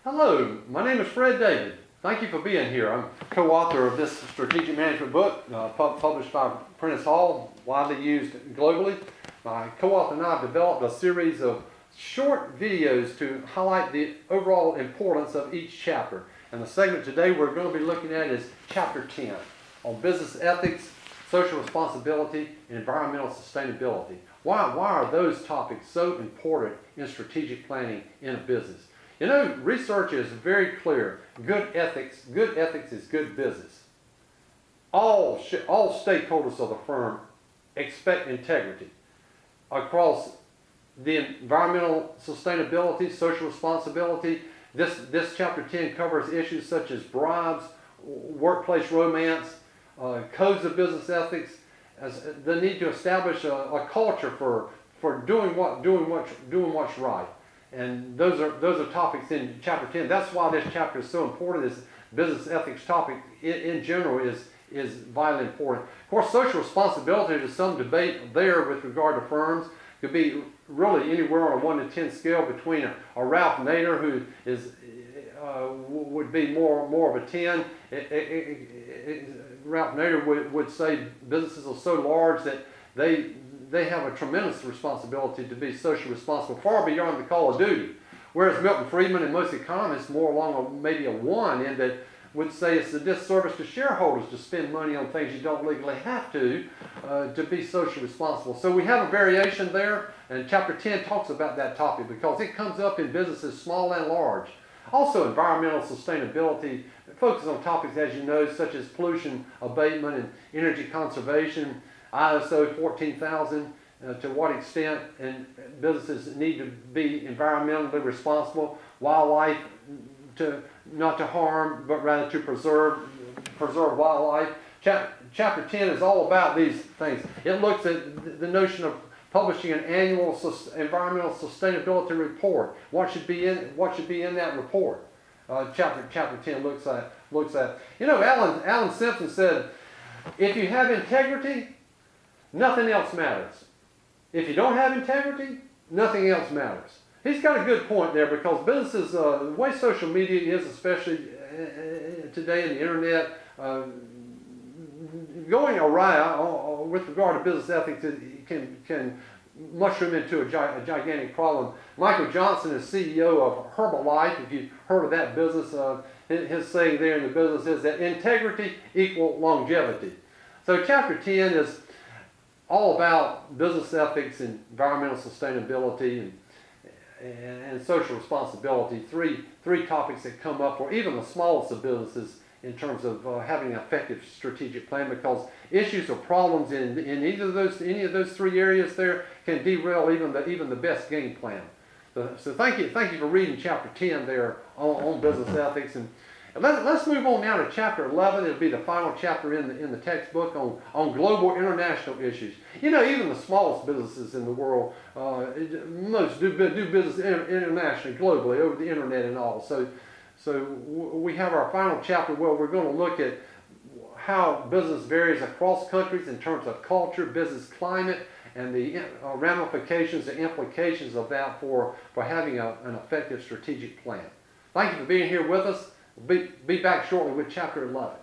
Hello, my name is Fred David. Thank you for being here. I'm co-author of this strategic management book published by Prentice Hall, widely used globally. My co-author and I have developed a series of short videos to highlight the overall importance of each chapter. And the segment today we're going to be looking at is Chapter 10 on business ethics, social responsibility, and environmental sustainability. Why are those topics so important in strategic planning in a business? You know, research is very clear. Good ethics is good business. All stakeholders of the firm expect integrity across the environmental sustainability, social responsibility. This chapter 10 covers issues such as bribes, workplace romance, codes of business ethics, as the need to establish a culture for doing what's right. And those are topics in Chapter 10. That's why this chapter is so important. This business ethics topic in general is vitally important. Of course, social responsibility, there's some debate there with regard to firms. It could be really anywhere on a 1 to 10 scale between a Ralph Nader, who would be more of a 10. Ralph Nader would say businesses are so large that they have a tremendous responsibility to be socially responsible, far beyond the call of duty. Whereas Milton Friedman and most economists more along maybe a 1 in that would say it's a disservice to shareholders to spend money on things you don't legally have to be socially responsible. So we have a variation there, and Chapter 10 talks about that topic because it comes up in businesses small and large. Also, environmental sustainability focuses on topics, as you know, such as pollution abatement and energy conservation, ISO 14000, to what extent and businesses need to be environmentally responsible, wildlife, not to harm but rather to preserve wildlife. Chapter 10 is all about these things. It looks at the notion of publishing an annual environmental sustainability report. What should be in that report? Chapter 10 looks at. You know, Alan Simpson said, if you have integrity, nothing else matters. If you don't have integrity, nothing else matters. He's got a good point there, because businesses, the way social media is, especially today in the internet, going awry with regard to business ethics can mushroom into a gigantic problem. Michael Johnson is CEO of Herbalife. If you've heard of that business, his saying there in the business is that integrity equals longevity. So Chapter 10 is all about business ethics and environmental sustainability and social responsibility, three topics that come up for even the smallest of businesses in terms of having an effective strategic plan, because issues or problems in any of those three areas there can derail even the best game plan. So thank you for reading Chapter 10 there on business ethics. And let's move on now to Chapter 11. It'll be the final chapter in the textbook on global international issues. You know, even the smallest businesses in the world, most do business internationally, globally, over the internet and all. So we have our final chapter where we're going to look at how business varies across countries in terms of culture, business climate, and the ramifications and implications of that for having an effective strategic plan. Thank you for being here with us. We'll be back shortly with Chapter 11.